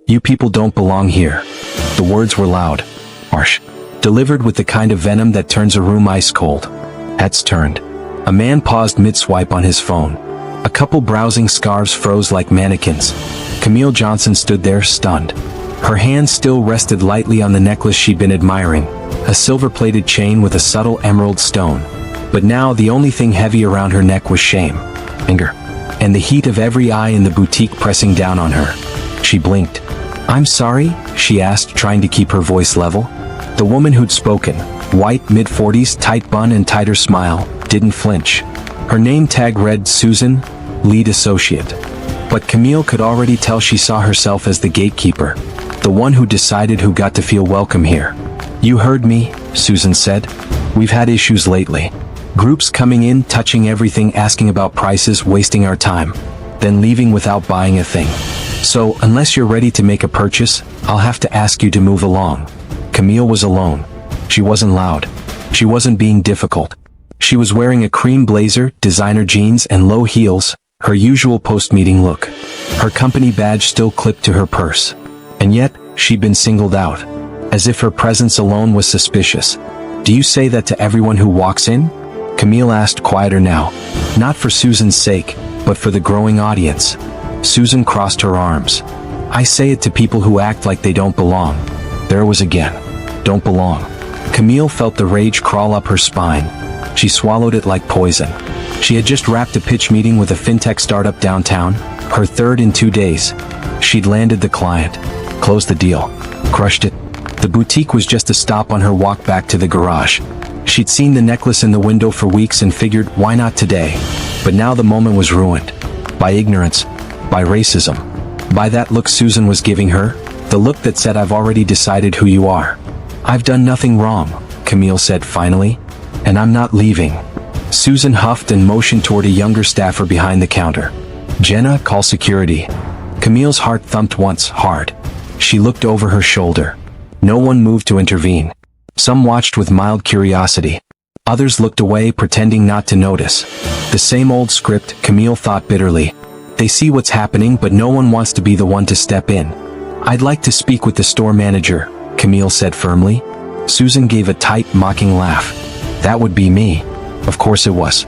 You people don't belong here. The words were loud, harsh, delivered with the kind of venom that turns a room ice cold. Heads turned. A man paused mid-swipe on his phone. A couple browsing scarves froze like mannequins. Camille Johnson stood there, stunned. Her hand still rested lightly on the necklace she'd been admiring, a silver-plated chain with a subtle emerald stone. But now the only thing heavy around her neck was shame, anger, and the heat of every eye in the boutique pressing down on her. She blinked. "I'm sorry?" she asked, trying to keep her voice level. The woman who'd spoken, white, mid-40s, tight bun and tighter smile, didn't flinch. Her name tag read Susan, lead associate. But Camille could already tell she saw herself as the gatekeeper, the one who decided who got to feel welcome here. "You heard me," Susan said. "We've had issues lately. Groups coming in, touching everything, asking about prices, wasting our time, then leaving without buying a thing. So, unless you're ready to make a purchase, I'll have to ask you to move along." Camille was alone. She wasn't loud. She wasn't being difficult. She was wearing a cream blazer, designer jeans and low heels, her usual post-meeting look. Her company badge still clipped to her purse. And yet, she'd been singled out, as if her presence alone was suspicious. "Do you say that to everyone who walks in?" Camille asked, quieter now. Not for Susan's sake, but for the growing audience. Susan crossed her arms. "I say it to people who act like they don't belong." There was again. Don't belong. Camille felt the rage crawl up her spine. She swallowed it like poison. She had just wrapped a pitch meeting with a fintech startup downtown, her third in 2 days. She'd landed the client, closed the deal, crushed it. The boutique was just a stop on her walk back to the garage. She'd seen the necklace in the window for weeks and figured, why not today? But now the moment was ruined. By ignorance, by racism, by that look Susan was giving her, the look that said, "I've already decided who you are." "I've done nothing wrong," Camille said finally, "and I'm not leaving." Susan huffed and motioned toward a younger staffer behind the counter. "Jenna, call security." Camille's heart thumped once, hard. She looked over her shoulder. No one moved to intervene. Some watched with mild curiosity. Others looked away, pretending not to notice. The same old script, Camille thought bitterly. They see what's happening, but no one wants to be the one to step in. "I'd like to speak with the store manager," Camille said firmly. Susan gave a tight, mocking laugh. "That would be me." Of course it was.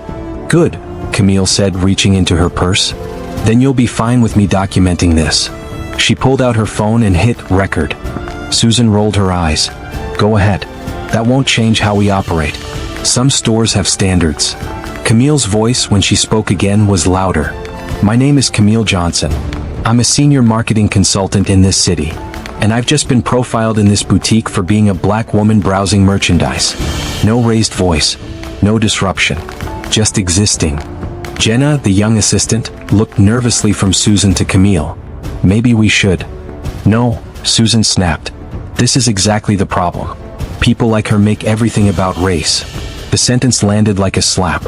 "Good," Camille said, reaching into her purse. "Then you'll be fine with me documenting this." She pulled out her phone and hit record. Susan rolled her eyes. "Go ahead. That won't change how we operate. Some stores have standards." Camille's voice, when she spoke again, was louder. "My name is Camille Johnson. I'm a senior marketing consultant in this city, and I've just been profiled in this boutique for being a black woman browsing merchandise. No raised voice, no disruption, just existing." Jenna, the young assistant, looked nervously from Susan to Camille. "Maybe we should." "No," Susan snapped. "This is exactly the problem. People like her make everything about race." The sentence landed like a slap,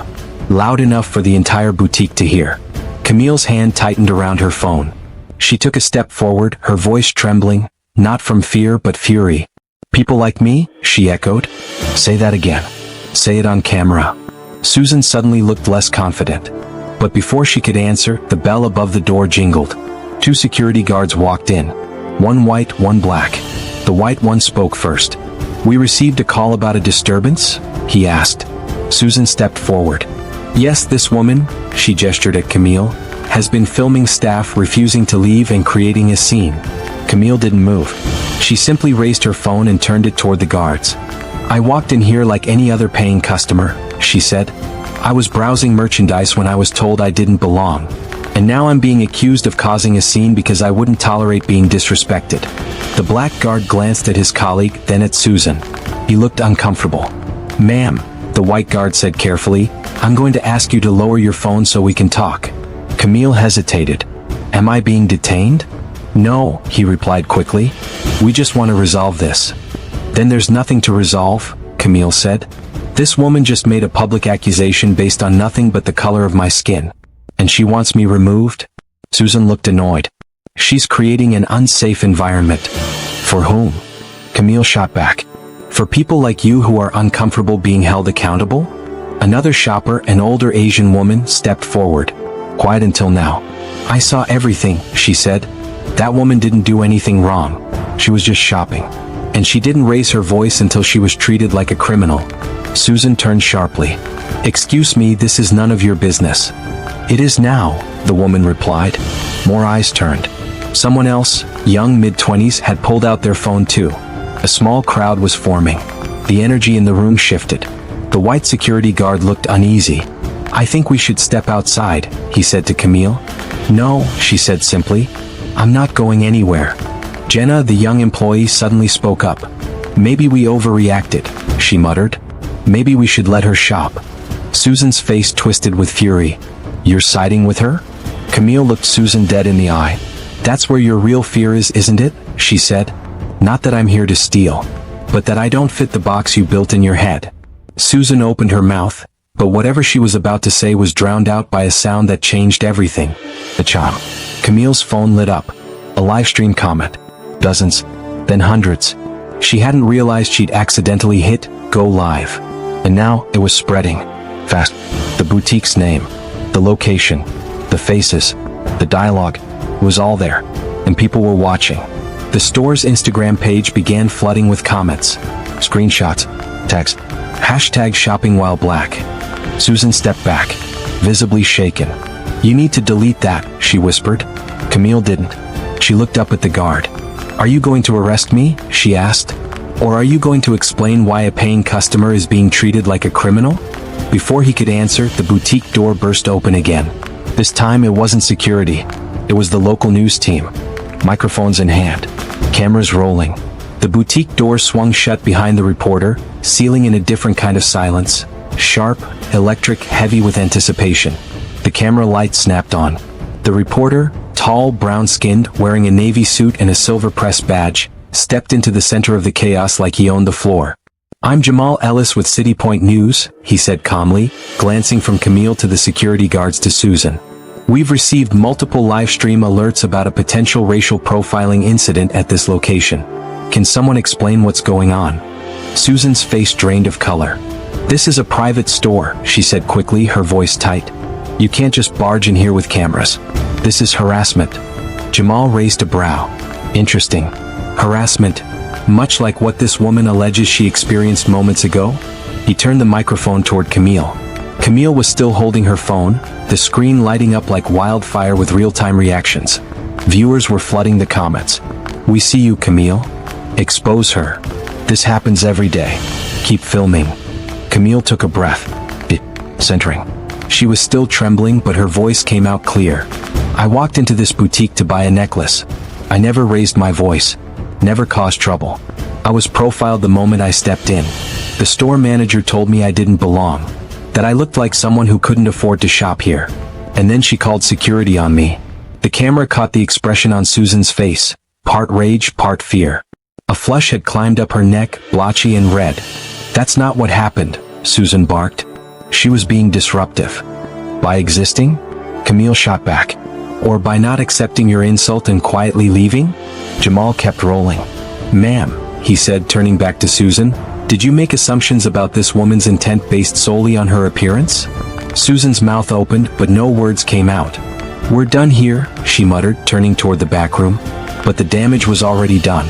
loud enough for the entire boutique to hear. Camille's hand tightened around her phone. She took a step forward, her voice trembling, not from fear but fury. "People like me?" she echoed. "Say that again. Say it on camera." Susan suddenly looked less confident. But before she could answer, the bell above the door jingled. 2 security guards walked in. One white, one black. The white one spoke first. "We received a call about a disturbance?" he asked. Susan stepped forward. "Yes, this woman," she gestured at Camille, "has been filming staff refusing to leave and creating a scene." Camille didn't move. She simply raised her phone and turned it toward the guards. "I walked in here like any other paying customer," she said. "I was browsing merchandise when I was told I didn't belong. And now I'm being accused of causing a scene because I wouldn't tolerate being disrespected." The black guard glanced at his colleague, then at Susan. He looked uncomfortable. "Ma'am," the white guard said carefully, "I'm going to ask you to lower your phone so we can talk." Camille hesitated. "Am I being detained?" "No," he replied quickly. "We just want to resolve this." "Then there's nothing to resolve," Camille said. "This woman just made a public accusation based on nothing but the color of my skin. And she wants me removed?" Susan looked annoyed. "She's creating an unsafe environment." "For whom?" Camille shot back. "For people like you who are uncomfortable being held accountable?" Another shopper, an older Asian woman, stepped forward. Quiet until now. "I saw everything," she said. That woman didn't do anything wrong. She was just shopping. And she didn't raise her voice until she was treated like a criminal. Susan turned sharply. Excuse me, this is none of your business. It is now, the woman replied. More eyes turned. Someone else, young mid-20s, had pulled out their phone too. A small crowd was forming. The energy in the room shifted. The white security guard looked uneasy. I think we should step outside, he said to Camille. No, she said simply. I'm not going anywhere. Jenna, the young employee, suddenly spoke up. Maybe we overreacted, she muttered. Maybe we should let her shop. Susan's face twisted with fury. You're siding with her? Camille looked Susan dead in the eye. That's where your real fear is, isn't it? She said. Not that I'm here to steal, but that I don't fit the box you built in your head. Susan opened her mouth, but whatever she was about to say was drowned out by a sound that changed everything. The chime. Camille's phone lit up. A live stream comment. Dozens, then hundreds. She hadn't realized she'd accidentally hit go live. And now it was spreading. Fast. The boutique's name, the location, the faces, the dialogue, was all there. And people were watching. The store's Instagram page began flooding with comments, screenshots, tags, hashtag shopping while black. Susan stepped back, visibly shaken. You need to delete that, she whispered. Camille didn't. She looked up at the guard. Are you going to arrest me? She asked. Or are you going to explain why a paying customer is being treated like a criminal? Before he could answer, the boutique door burst open again. This time it wasn't security. It was the local news team. Microphones in hand. Cameras rolling. The boutique door swung shut behind the reporter, sealing in a different kind of silence. Sharp, electric, heavy with anticipation. The camera light snapped on. The reporter, tall, brown-skinned, wearing a navy suit and a silver press badge, stepped into the center of the chaos like he owned the floor. I'm Jamal Ellis with City Point News, he said calmly, glancing from Camille to the security guards to Susan. We've received multiple live stream alerts about a potential racial profiling incident at this location. Can someone explain what's going on? Susan's face drained of color. This is a private store, she said quickly, her voice tight. You can't just barge in here with cameras. This is harassment. Jamal raised a brow. Interesting. Harassment. Much like what this woman alleges she experienced moments ago? He turned the microphone toward Camille. Camille was still holding her phone, the screen lighting up like wildfire with real-time reactions. Viewers were flooding the comments. We see you, Camille. Expose her. This happens every day. Keep filming. Camille took a breath. Centering. She was still trembling, but her voice came out clear. I walked into this boutique to buy a necklace. I never raised my voice. Never caused trouble. I was profiled the moment I stepped in. The store manager told me I didn't belong. That I looked like someone who couldn't afford to shop here. And then she called security on me. The camera caught the expression on Susan's face. Part rage, part fear. A flush had climbed up her neck, blotchy and red. That's not what happened, Susan barked. She was being disruptive. By existing? Camille shot back. Or by not accepting your insult and quietly leaving? Jamal kept rolling. Ma'am, he said, turning back to Susan, did you make assumptions about this woman's intent based solely on her appearance? Susan's mouth opened, but no words came out. We're done here, she muttered, turning toward the back room. But the damage was already done.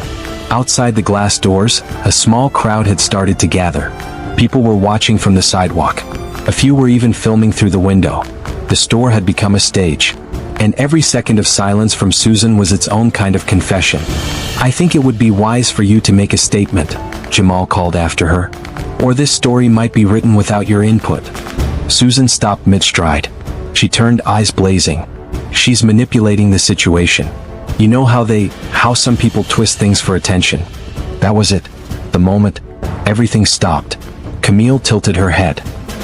Outside the glass doors, a small crowd had started to gather. People were watching from the sidewalk. A few were even filming through the window. The store had become a stage. And every second of silence from Susan was its own kind of confession. I think it would be wise for you to make a statement, Jamal called after her. Or this story might be written without your input. Susan stopped mid-stride. She turned, eyes blazing. She's manipulating the situation. You know how some people twist things for attention. That was it. The moment everything stopped. Camille tilted her head.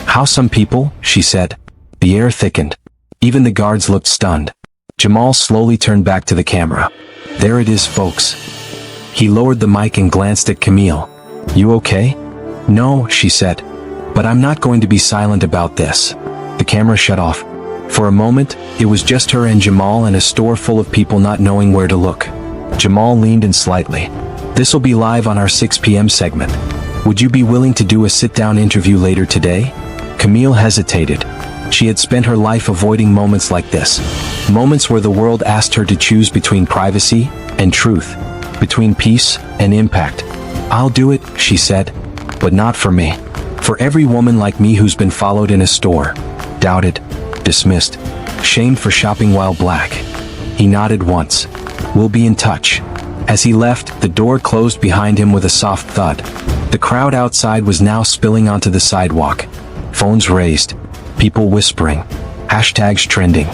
How some people, she said. The air thickened. Even the guards looked stunned. Jamal slowly turned back to the camera. There it is, folks. He lowered the mic and glanced at Camille. You okay? No, she said. But I'm not going to be silent about this. The camera shut off. For a moment, it was just her and Jamal and a store full of people not knowing where to look. Jamal leaned in slightly. This'll be live on our 6 p.m. segment. Would you be willing to do a sit-down interview later today? Camille hesitated. She had spent her life avoiding moments like this. Moments where the world asked her to choose between privacy and truth, between peace and impact. "I'll do it," she said, "but not for me. For every woman like me who's been followed in a store, doubted, dismissed, shamed for shopping while black." He nodded once. "We'll be in touch." As he left, the door closed behind him with a soft thud. The crowd outside was now spilling onto the sidewalk. Phones raised. People whispering. Hashtags trending.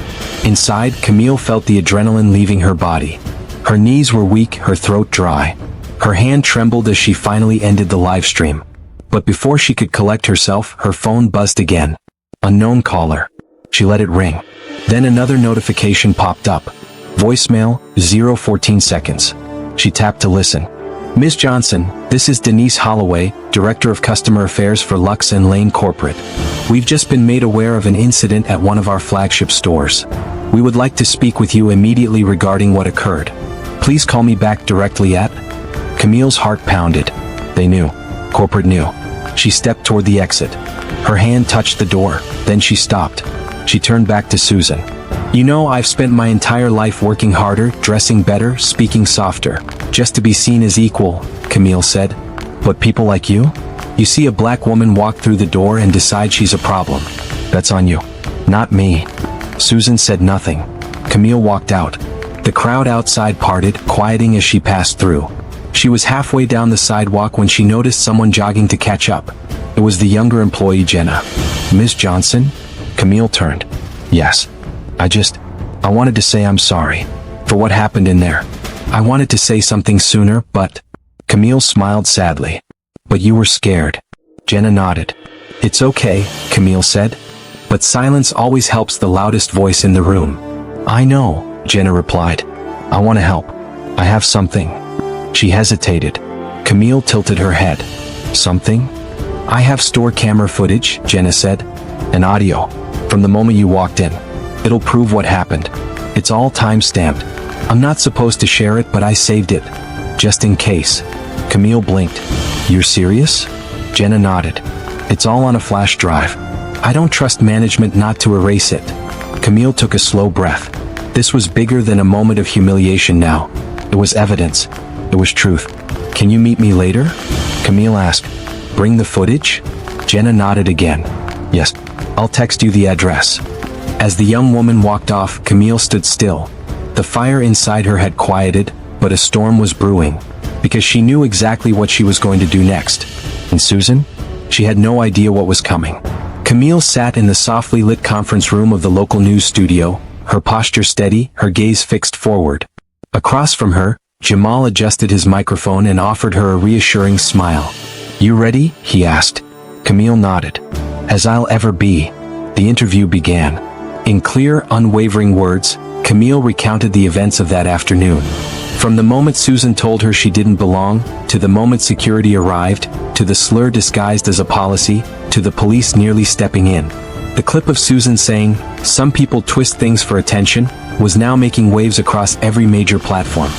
Inside, Camille felt the adrenaline leaving her body. Her knees were weak, her throat dry. Her hand trembled as she finally ended the live stream. But before she could collect herself, her phone buzzed again. Unknown caller. She let it ring. Then another notification popped up. Voicemail, 014 seconds. She tapped to listen. "Ms. Johnson, this is Denise Holloway, Director of Customer Affairs for Lux and Lane Corporate. We've just been made aware of an incident at one of our flagship stores. We would like to speak with you immediately regarding what occurred. Please call me back directly at..." Camille's heart pounded. They knew. Corporate knew. She stepped toward the exit. Her hand touched the door, then she stopped. She turned back to Susan. "You know, I've spent my entire life working harder, dressing better, speaking softer, just to be seen as equal," Camille said. "But people like you? You see a black woman walk through the door and decide she's a problem. That's on you. Not me." Susan said nothing. Camille walked out. The crowd outside parted, quieting as she passed through. She was halfway down the sidewalk when she noticed someone jogging to catch up. It was the younger employee, Jenna. "Miss Johnson?" Camille turned. "Yes. I wanted to say I'm sorry for what happened in there. I wanted to say something sooner, but..." Camille smiled sadly. "But you were scared." Jenna nodded. "It's okay," Camille said. "But silence always helps the loudest voice in the room." "I know," Jenna replied. "I want to help. I have something." She hesitated. Camille tilted her head. "Something?" "I have store camera footage," Jenna said. "An audio. From the moment you walked in. It'll prove what happened. It's all time-stamped. I'm not supposed to share it, but I saved it. Just in case." Camille blinked. "You're serious?" Jenna nodded. "It's all on a flash drive. I don't trust management not to erase it." Camille took a slow breath. This was bigger than a moment of humiliation now. It was evidence. It was truth. "Can you meet me later?" Camille asked. "Bring the footage?" Jenna nodded again. "Yes. I'll text you the address." As the young woman walked off, Camille stood still. The fire inside her had quieted, but a storm was brewing, because she knew exactly what she was going to do next. And Susan? She had no idea what was coming. Camille sat in the softly lit conference room of the local news studio, her posture steady, her gaze fixed forward. Across from her, Jamal adjusted his microphone and offered her a reassuring smile. "You ready?" he asked. Camille nodded. "As I'll ever be." The interview began. In clear, unwavering words, Camille recounted the events of that afternoon. From the moment Susan told her she didn't belong, to the moment security arrived, to the slur disguised as a policy, to the police nearly stepping in. The clip of Susan saying, "Some people twist things for attention," was now making waves across every major platform.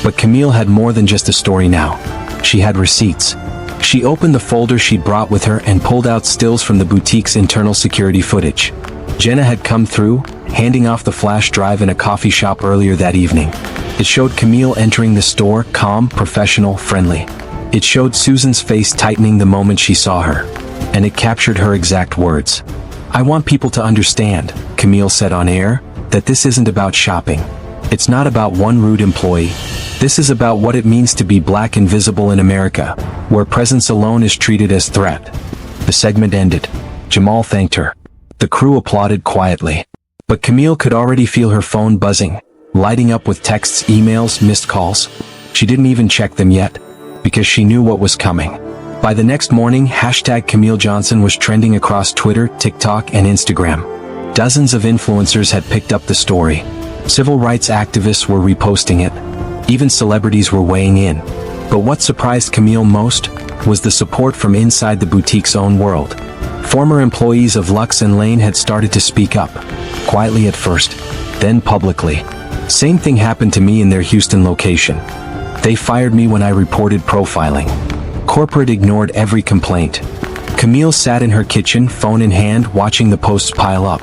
But Camille had more than just a story now. She had receipts. She opened the folder she'd brought with her and pulled out stills from the boutique's internal security footage. Jenna had come through, handing off the flash drive in a coffee shop earlier that evening. It showed Camille entering the store, calm, professional, friendly. It showed Susan's face tightening the moment she saw her. And it captured her exact words. "I want people to understand," Camille said on air, "that this isn't about shopping. It's not about one rude employee. This is about what it means to be black and visible in America, where presence alone is treated as threat." The segment ended. Jamal thanked her. The crew applauded quietly. But Camille could already feel her phone buzzing, lighting up with texts, emails, missed calls. She didn't even check them yet, because she knew what was coming. By the next morning, #Camille Johnson was trending across Twitter, TikTok, and Instagram. Dozens of influencers had picked up the story. Civil rights activists were reposting it. Even celebrities were weighing in. But what surprised Camille most was the support from inside the boutique's own world. Former employees of Lux and Lane had started to speak up, quietly at first, then publicly. "Same thing happened to me in their Houston location. They fired me when I reported profiling. Corporate ignored every complaint. Camille sat in her kitchen, phone in hand, watching the posts pile up.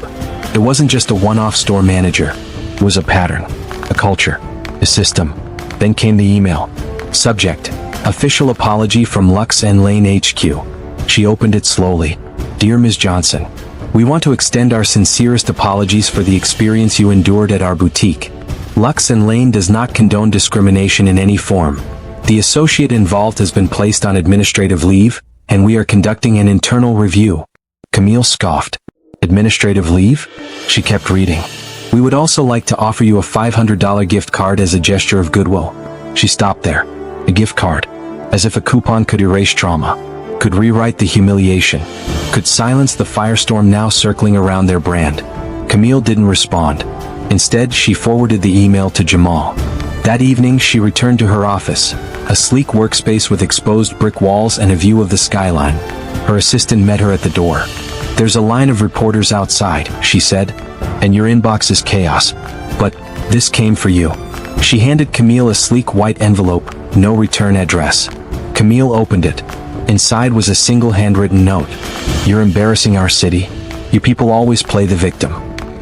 It wasn't just a one-off store manager. It was a pattern, a culture, a system. Then came the email. Subject: official apology from Lux and Lane HQ. She opened it slowly. Dear Ms. Johnson, we want to extend our sincerest apologies for the experience you endured at our boutique. Lux and Lane does not condone discrimination in any form. The associate involved has been placed on administrative leave, and we are conducting an internal review. Camille scoffed. Administrative leave? She kept reading. We would also like to offer you a $500 gift card as a gesture of goodwill. She stopped there. A gift card. As if a coupon could erase trauma, could rewrite the humiliation, could silence the firestorm now circling around their brand. Camille didn't respond. Instead, she forwarded the email to Jamal. That evening, she returned to her office, a sleek workspace with exposed brick walls and a view of the skyline. Her assistant met her at the door. There's a line of reporters outside, she said, and your inbox is chaos. But this came for you. She handed Camille a sleek white envelope, no return address. Camille opened it. Inside was a single handwritten note. You're embarrassing our city. You people always play the victim.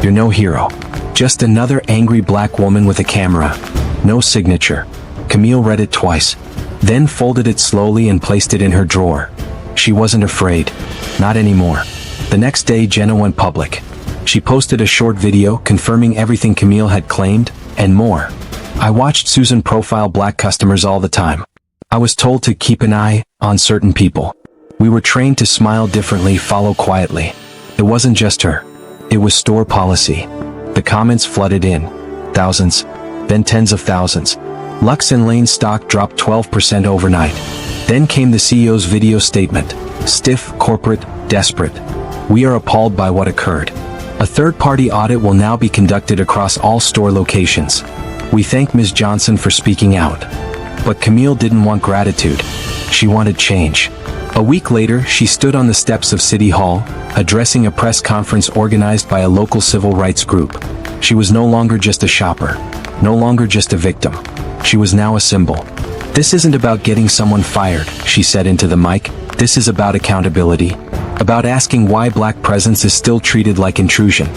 You're no hero. Just another angry black woman with a camera. No signature. Camille read it twice, then folded it slowly and placed it in her drawer. She wasn't afraid. Not anymore. The next day, Jenna went public. She posted a short video confirming everything Camille had claimed, and more. I watched Susan profile black customers all the time. I was told to keep an eye on certain people. We were trained to smile differently, follow quietly. It wasn't just her. It was store policy. The comments flooded in. Thousands. Then tens of thousands. Lux and Lane stock dropped 12% overnight. Then came the CEO's video statement. Stiff, corporate, desperate. We are appalled by what occurred. A third-party audit will now be conducted across all store locations. We thank Ms. Johnson for speaking out. But Camille didn't want gratitude. She wanted change. A week later, she stood on the steps of City Hall, addressing a press conference organized by a local civil rights group. She was no longer just a shopper. No longer just a victim. She was now a symbol. This isn't about getting someone fired, she said into the mic. This is about accountability. About asking why black presence is still treated like intrusion.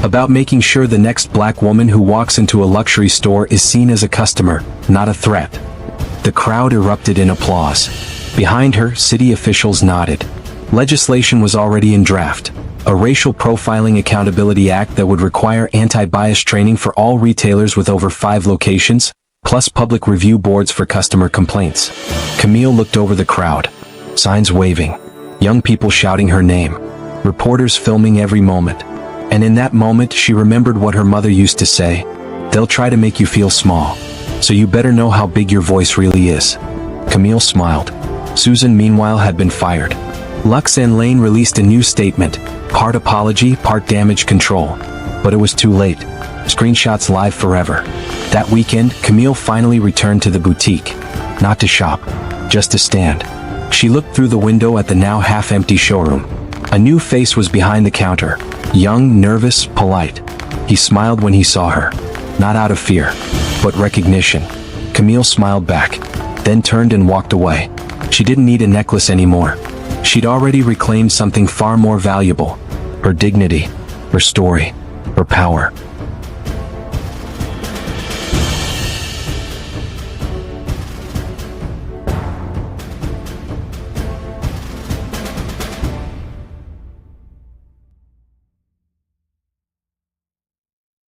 About making sure the next black woman who walks into a luxury store is seen as a customer, not a threat. The crowd erupted in applause. Behind her, city officials nodded. Legislation was already in draft. A racial profiling accountability act that would require anti-bias training for all retailers with over 5 locations, plus public review boards for customer complaints. Camille looked over the crowd. Signs waving. Young people shouting her name. Reporters filming every moment. And in that moment, she remembered what her mother used to say. They'll try to make you feel small. So you better know how big your voice really is. Camille smiled. Susan, meanwhile, had been fired. Lux and Lane released a new statement. Part apology, part damage control. But it was too late. Screenshots live forever. That weekend, Camille finally returned to the boutique. Not to shop. Just to stand. She looked through the window at the now half-empty showroom. A new face was behind the counter. Young, nervous, polite. He smiled when he saw her. Not out of fear, but recognition. Camille smiled back, then turned and walked away. She didn't need a necklace anymore. She'd already reclaimed something far more valuable. Her dignity, her story, her power.